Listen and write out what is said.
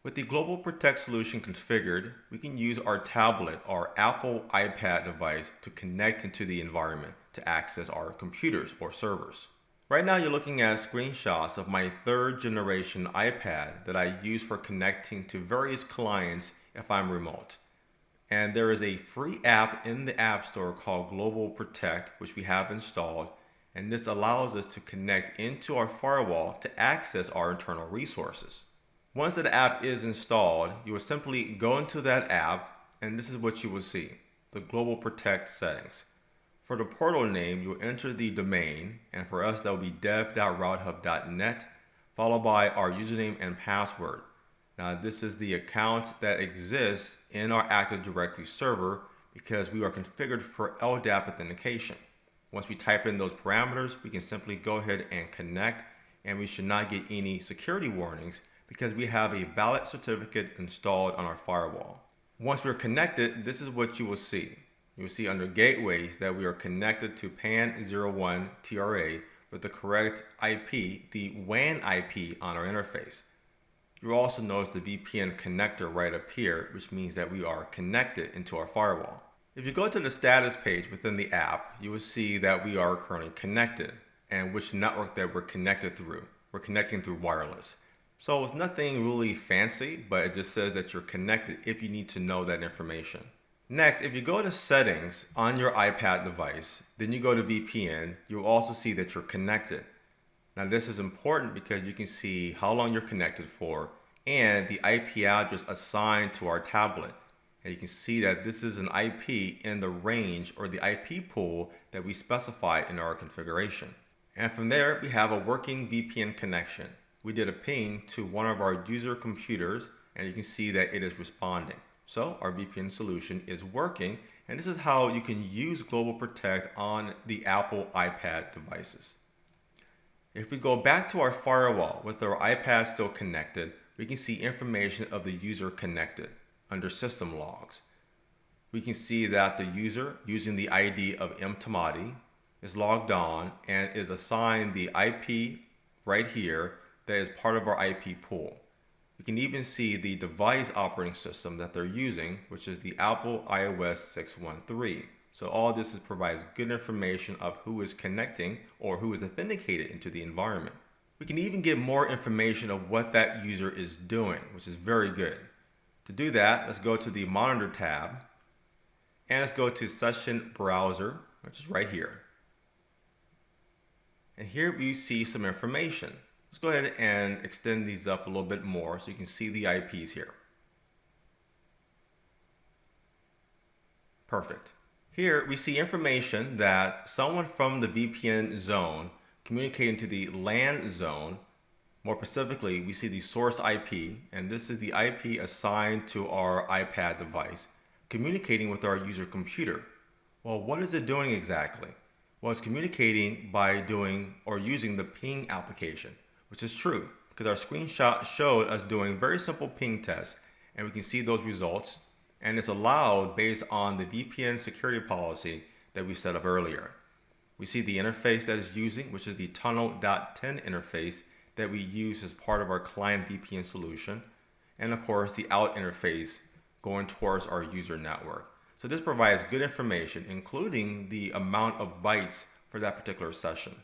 With the Global Protect solution configured, we can use our tablet or Apple iPad device to connect into the environment to access our computers or servers. Right now you're looking at screenshots of my third generation iPad that I use for connecting to various clients if I'm remote. And there is a free app in the App Store called Global Protect, which we have installed. And this allows us to connect into our firewall to access our internal resources. Once that app is installed, you will simply go into that app, and this is what you will see, the Global Protect settings. For the portal name, you'll enter the domain, and for us that will be dev.routehub.net, followed by our username and password. Now this is the account that exists in our Active Directory server because we are configured for LDAP authentication. Once we type in those parameters, we can simply go ahead and connect, and we should not get any security warnings because we have a valid certificate installed on our firewall. Once we're connected, this is what you will see. You will see under gateways that we are connected to PAN01 TRA with the correct IP, the WAN IP on our interface. You'll also notice the VPN connector right up here, which means that we are connected into our firewall. If you go to the status page within the app, you will see that we are currently connected and which network that we're connected through. We're connecting through wireless. So it's nothing really fancy, but it just says that you're connected if you need to know that information. Next, if you go to settings on your iPad device, then you go to VPN, you'll also see that you're connected. Now this is important because you can see how long you're connected for and the IP address assigned to our tablet. And you can see that this is an IP in the range or the IP pool that we specified in our configuration. And from there, we have a working VPN connection. We did a ping to one of our user computers, and you can see that it is responding. So our VPN solution is working, and this is how you can use Global Protect on the Apple iPad devices. If we go back to our firewall with our iPad still connected, we can see information of the user connected under system logs. We can see that the user using the ID of mtamati is logged on and is assigned the IP right here that is part of our IP pool. We can even see the device operating system that they're using, which is the Apple iOS 613. So all this provides good information of who is connecting or who is authenticated into the environment. We can even get more information of what that user is doing, which is very good. To do that, let's go to the Monitor tab, and let's go to Session Browser, which is right here. And here we see some information. Let's go ahead and extend these up a little bit more so you can see the IPs here. Perfect. Here we see information that someone from the VPN zone communicating to the LAN zone. More specifically, we see the source IP, and this is the IP assigned to our iPad device, communicating with our user computer. Well, what is it doing exactly? Well, it's communicating by doing or using the ping application, which is true because our screenshot showed us doing very simple ping tests, and we can see those results, and it's allowed based on the VPN security policy that we set up earlier. We see the interface that it's using, which is the tunnel.10 interface that we use as part of our client VPN solution, and of course the out interface going towards our user network. So this provides good information, including the amount of bytes for that particular session.